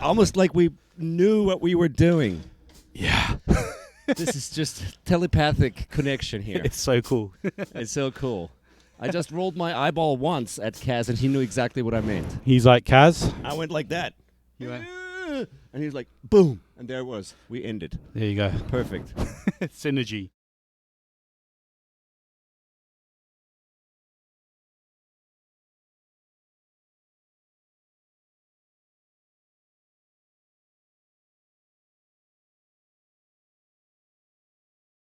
almost like we knew what we were doing. Yeah. This is just telepathic connection here. It's so cool. It's so cool. I just rolled my eyeball once at Kaz, and he knew exactly what I meant. He's like, Kaz. I went like that. You went. And he was like, boom. And there it was. We ended. There you go. Perfect. Synergy.